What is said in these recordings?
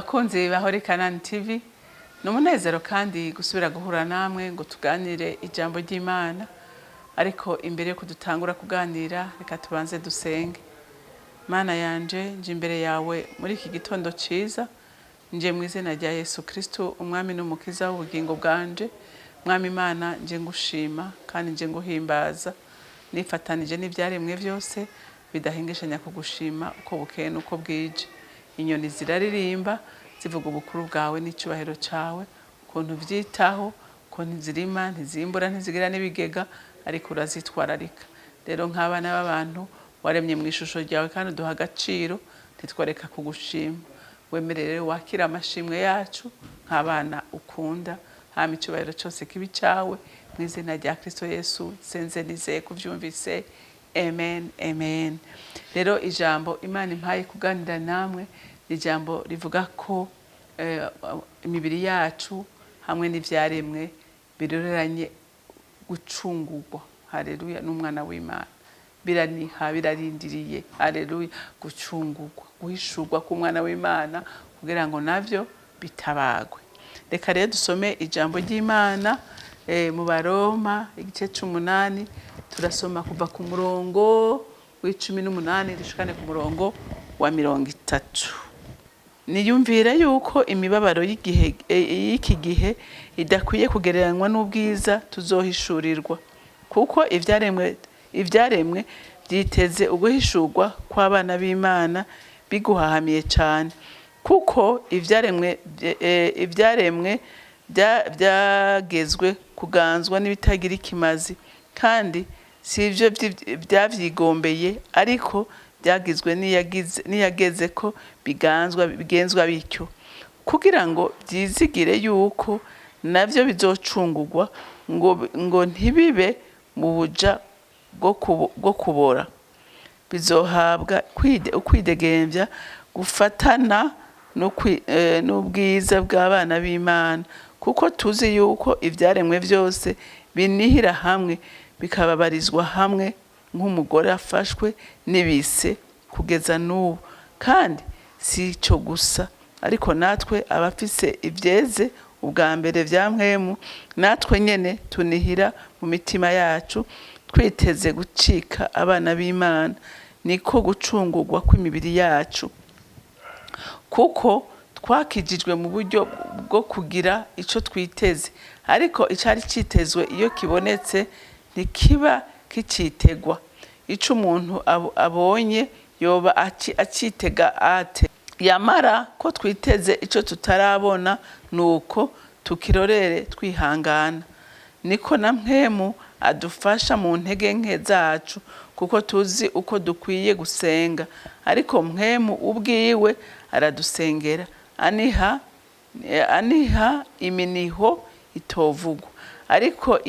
Bakunzi bahore CANAAN TV, n'umunezero kandi gusubira guhura namwe ngo tuganire ijambo ry'Imana. Ariko imbere yo kudutangura kuganira, reka tubanze dusenge. Mana yanje, nje imbere yawe muri iki gitondo ciza, nje mu izina rya Yesu Kristo, umwami n'umukiza w'ubugingo bwanje. Mwami Imana, nje ngushima kandi nje nguhimbaza, nifatanije n'ivyaremwe vyose bidahengeshanya kugushima uko bukeye nuko bwije. Inyoni ziraririmba zivuga ubukuru bwawe n'icubahiro cawe, ukuntu vyitaho, ukuntu zirima, ntizimbura, ntizigira n'ibigega, ariko urazitwararika. Rero nk'abana b'abantu waremye mu ishusho ryawe kandi uduha agaciro, ntitworeka kugushima. Wemerere wakira amashimwe yacu nk'abana ukunda, hama icubahiro cose kibi cawe, mu izina rya Kristo Yesu senze nizeye kuvyumvise. Amen, amen. Rero ijambo Imana impaye kuganira namwe ni ijambo rivuga ko imibiri yacu hamwe n'ivyaremwe biroreranye gucungurwa. Haleluya, n'umwana w'Imana. Biraniha, birarindiriye. Haleluya, gucungurwa, guhishurwa k'umwana w'Imana kugira ngo navyo bitabagwe. Reka rero dusome ijambo ry'Imana mu Baroma igice 8. Turasoma kuva ku murongo w'18 dushikane ku murongo wa 30. Niyumvira yuko imibabaro y'iki gihe idakwiye kugereranywa n'ubwiza tuzohishurirwa, kuko ivyaremwe byiteze uguhishurwa kw'abana b'Imana biguhahamiye cyane. Kuko ivyaremwe byagezwe kuganzwa n'ibitagira ikimazi, kandi si ivyo byavyigombeye, ariko byagizwe niyageze ko bigenzwa bityo, kugira ngo byizigire yuko navyo bizocungurwa, ngo ntibibe mu buja bwo kubora. Bizohabwa ukwidegemvya gufatana n'ubwiza bw'abana b'Imana, kuko tuzi yuko ivyaremwe vyose binihira hamwe bikababarizwa hamwe nk'umugore afashwe n'ibise kugeza n'ubu. Kandi si ico gusa, ariko natwe abafise ivyeze ubwa mbere vya mpwemu, natwe nyene tunihira mu mitima yacu twiteze gucika abana b'Imana, niko gucungurwa kw'imibiri yacu. Kuko twakijijwe mu buryo bwo kugira ico twiteze, ariko icari citezwe iyo kibonetse ntikiba kicitegwa. Ico umuntu abonye yoba acitega ate? Yamara ko twiteze ico tutarabona, nuko tukirorere twihangana. Niko na mpwemu adufasha mu ntege nke zacu, kuko tuzi uko dukwiye gusenga, ariko mpwemu ubwiwe aradusengera aniha iminiho itovugwa. Ariko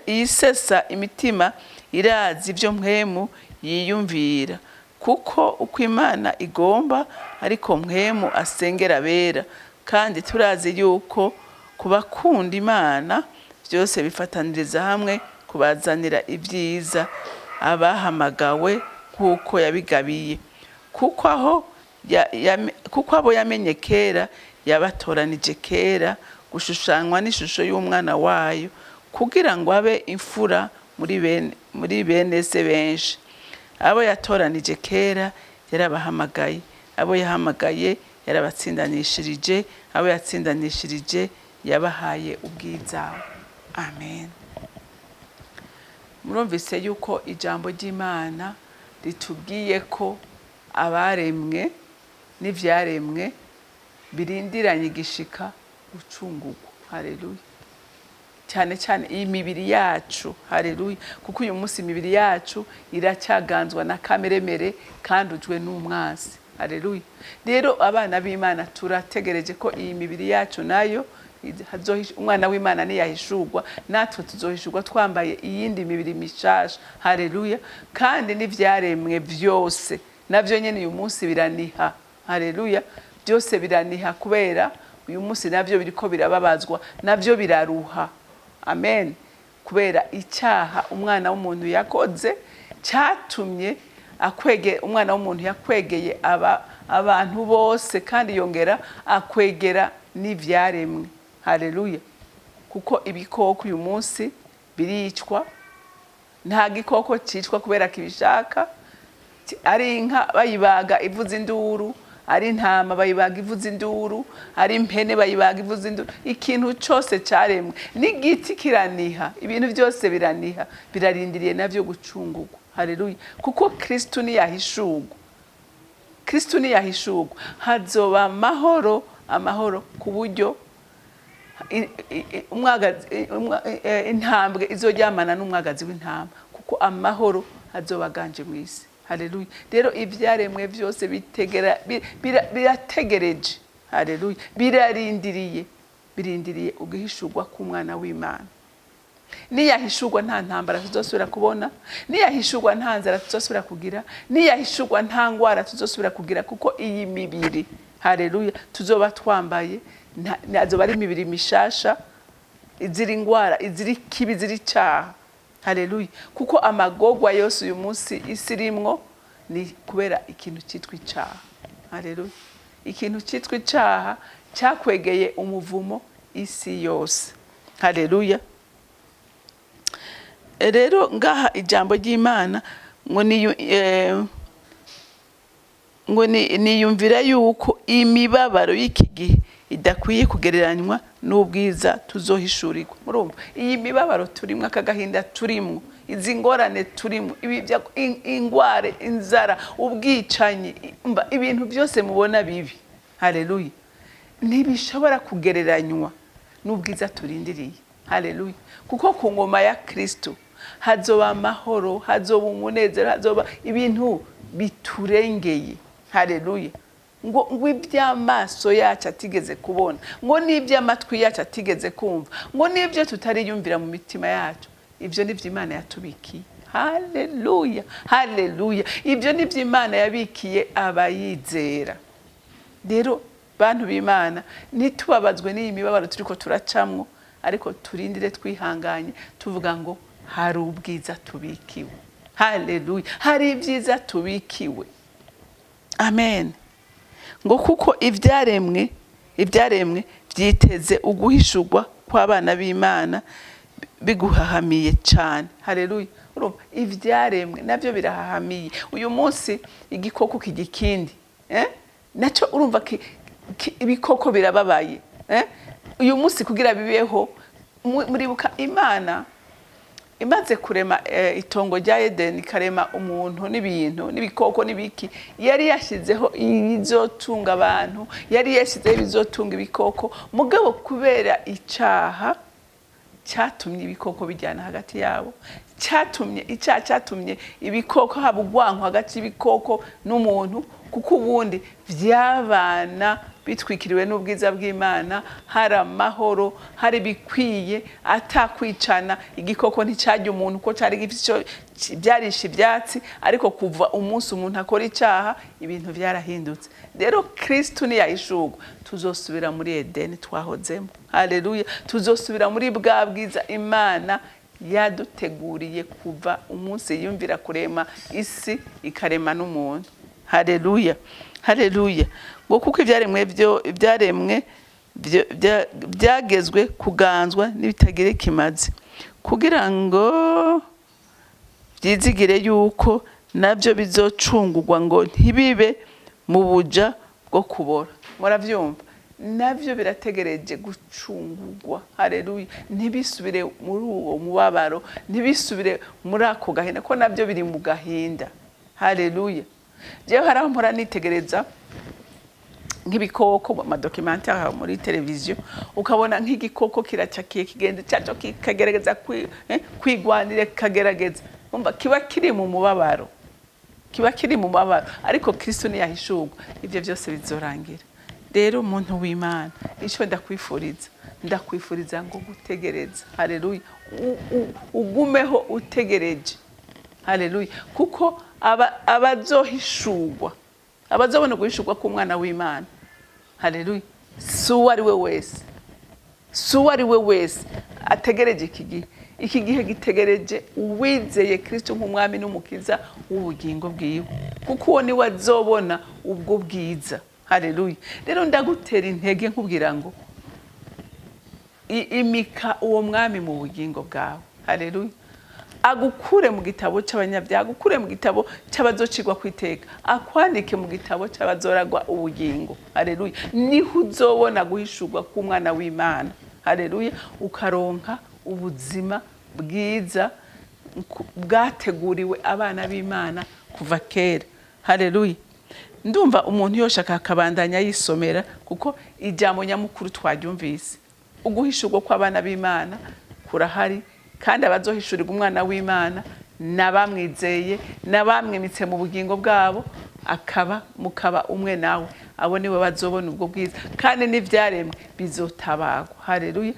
iyisesa imitima irazi ivyo mpwemu yiyumvira, kuko uko Imana igomba ariko mpwemu asengera abera. Kandi turazi yuko kubakunda Imana vyose bifataniriza hamwe kubazanira ibyiza, abahamagawe nk'uko yabigabiye. Kuko abo yamenye kera yabatoranije kera gushushanywa n'ishusho y'umwana wayo, kugira ngo abe imfura muri bene se benshi. Abo yatoranije kera yarabahamagaye, abo yahamagaye yarabatsindanishirije, abo yatsindanishirije yabahaye ubwiza. Amen. Murumvise yuko ijambo ry'Imana ritubwiye ko abaremwe n'ivyaremwe birindiranye igishika gucungurwa. Haleluya. Cyane cyane iyi mibiri yacu. Haleluya. Kuko uyu munsi imibiri yacu iracyaganzwa na kameremere kandi ujwe n'umwasi. Haleluya. Rero abana b'Imana turategereje ko iyi mibiri yacu nayo umwana w'Imana niyahishurwa, natwe tuzohishurwa twambaye iyindi mibiri mishasha. Haleluya. Kandi n'ivyaremwe vyose navyo nyene uyu munsi biraniha. Haleluya. Byose biraniha kubera uyu munsi navyo biriko birababazwa, navyo biraruha. Amen. Kubera icyaha umwana w'umuntu yakoze cyatumye umwana w'umuntu yakwegeye abantu bose kandi yongera akwegera n'ivyaremwe. Haleluya. Kuko ibikoko uyu munsi biricwa, nta gikoko cicwa kubera kibishaka. Ari inka bayibaga ivuza induru, ari intama bayibaga ivuza induru, ari impene bayibaga ivuza induru. Ikintu cyose caremwe, n'igiti kiraniha, ibintu byose biraniha, birarindiriye navyo gucungurwa. Haleluya. Kuko Kristo niyahishurwa, Kristo niyahishurwa, hazoba amahoro ku buryo intambwe izoryamana n'umwagazi w'intama, kuko amahoro azobaganje mu isi. Haleluya. Rero ivyaremwe byose birategereje. Haleluya. Birindiriye ugihishurwa k'umwana w'Imana. Niyahishurwa nta ntambara tuzosubira kubona, niyahishurwa nta nzara tuzosubira kugira, niyahishurwa nta ngwara tuzosubira kugira, kuko iyi mibiri, haleluya, tuzoba twambaye azoba ari imibiri mishasha, iziri ngwara, iziri kibi, iziri cyaha. Haleluya. Kuko amagogwa yose uyu munsi isi irimwo ni kubera ikintu cyitwa icyaha. Haleluya. Ikintu cyitwa icyaha cyakwegeye umuvumo isi yose. Haleluya. Rero ngaha ijambo ry'Imana ngo niyumvira yuko imibabaro y'iki gihe idakwiye kugereranywa n'ubwiza tuzohishurirwa. Murumva iyi mibabaro turimwe, akagahinda turimwe, izi ngorane turimwe, ingware, inzara, ubwicanyi, ibintu byose mubona bibi, haleluya, ntibishobora kugereranywa n'ubwiza turindiriye. Haleluya. Kuko ku ngoma ya Kristo hazoba amahoro, hazoba umunezero, hazoba ibintu biturengeye. Haleluya. ngo iby'amaso yacu atigeze kubona, ngo n'iby'amatwi yacu atigeze kumva, ngo n'ibyo tutariyumvira mu mitima yacu, ibyo ni by'Imana yatubikiye. Haleluya. Haleluya. Ibyo ni by'Imana yabikiye abayizera. Rero bantu b'Imana, nitubabazwe n'iyi mibabaro turiko turacamwo, ariko turindire twihanganye tuvuga ngo hari ubwiza tubikiwe. Haleluya. Hari ibyiza tubikiwe. Amen. Ngo kuko ibyaremwe byiteze uguhishurwa kw'abana b'Imana biguhahamiye cyane. Haleluya. Urumva ibyaremwe nabyo birahahamiye. Uyu munsi igikoko kigikindi, nacyo urumva ibikoko birababaye. Uyu munsi kugira bibeho, muribuka Imana imaze kurema itongo rya Edeni, karema umuntu n'ibintu n'ibikoko n'ibiki, yari yashizeho ibizotunga abantu, yari yashizeho ibizotunga ibikoko. Mugabo kubera icaha cyatumye ibikoko bijyana hagati yabo, cyatumye ibikoko haba ugwanko hagati y'ibikoko n'umuntu, kuko ubundi vyabana bitwikiriwe n'ubwiza bw'Imana, hari amahoro, hari bikwiye, atakwicana. Igikoko nticyajya umuntu ko cyari gifite byarisha ibyatsi, ariko kuva umunsi umuntu akora icyaha ibintu byarahindutse. Rero Kristo niyahishurwa, tuzosubira muri Edeni twahozemo. Haleluya. Tuzosubira muri bwa bwiza Imana yaduteguriye kuva umunsi yumvira kurema isi ikarema n'umuntu. Haleluya. Haleluya. Ngo kuko ibyaremwe byagezwe kuganzwa n'ibitagira ikimazi, kugira ngo byizigire yuko nabyo bizocungurwa ngo ntibibe mu buja bwo kubora. Muravyumva? Nabyo birategereje gucungurwa. Haleluya. Ntibisubire muri uwo mubabaro, ntibisubire muri ako gahinda, ko nabyo biri mu gahinda. Haleluya. Jewe haraho mpora nitegereza nk'ibikoko mu madocumentary muri televiziyo, ukabona nk'igikoko kiracakiye kigenda cyaco kikagerageza kwigwanira, kagerageza umva kiba kiri mu mubabaro, ariko Kristo niyahishurwa ibyo byose bizorangira. Rero umuntu w'Imana, icyo ndakwifuriza ngo gutegereza. Haleluya. Ugumeho utegereje. Haleluya. Kuko abazohishurwa, abazobona guhishurwa k'umwana w'Imana, haleluya, si uwo ari we wese ategereje iki gihe gitegereje uwizeye Kristo nk'umwami n'umukiza w'ubugingo bwiwe. kuko uwo niwe azobona ubwo bwiza. Haleluya. Rero ndagutera intege nkubwira ngo imika uwo mwami mu bugingo bwawe. Haleluya. Agukure mu gitabo cy'abanyabyaha, agukure mu gitabo cy'abazocirwa kwiteka, akwandike mu gitabo cy'abazoragwa ubugingo. Haleluya. Niho uzobona guhishurwa k'umwana w'Imana. Haleluya. Ukaronka ubuzima bwiza bwateguriwe abana b'Imana kuva kera. Haleluya. Ndumva umuntu yoshaka akabandanya yisomera kuko ijambo nyamukuru twaryumvise. Uguhishurwa kw'abana b'Imana kurahari, kandi abazohishurirwa umwana w'Imana nabamwizeye nabamwimitse mu bugingo bwabo mukaba umwe nawe. Abo niwe bazobona ubwo bwiza, kandi n'ivyaremwe bizotabagwa. Haleluya.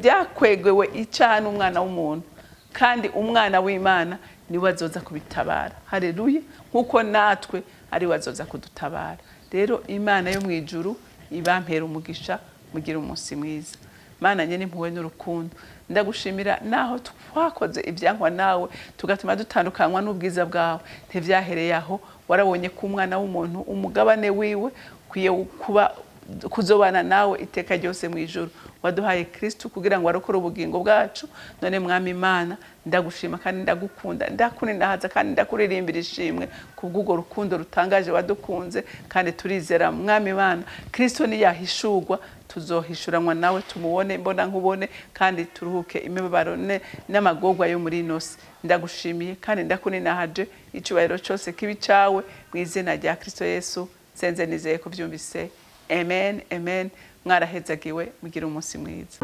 Byakwegewe icaha n'umwana w'umuntu, kandi umwana w'Imana niwe azoza kubitabara. Haleluya. Nkuko natwe ari wazoza kudutabara. Rero Imana yo mwijuru ibampera umugisha, mugira umunsi mwiza. Mana nyene impuhwe n'urukundo, ndagushimira naho twakoze ibyankwa nawe tugatuma dutandukanywa n'ubwiza bwawe. Ntivyahereye aho, warabonye ko umwana w'umuntu umugabane wiwe kwiye kuba kuzobana nawe iteka ryose mu ijuru. Waduhaye Kristo kugira ngo arokore ubugingo bwacu. None mwami Imana ndagushima kandi ndagukunda, ndakunindahaza kandi ndakuririmbira ishimwe kubw'ugo rukundo rutangaje wadukunze, kandi turizera mwami Imana Kristo niyahishurwa tuzohishuranwa nawe, tumubone mbona nkubone, kandi turuhuke imibabaro n'amagorwa yo muri inosi. Ndagushimiye kandi ndakuninahaje, icyubahiro cyose kibi cawe mu izina rya Kristo Yesu senze nizeye ko byumvise. Amen, amen. Mwarahezagiwe, mugira umunsi mwiza.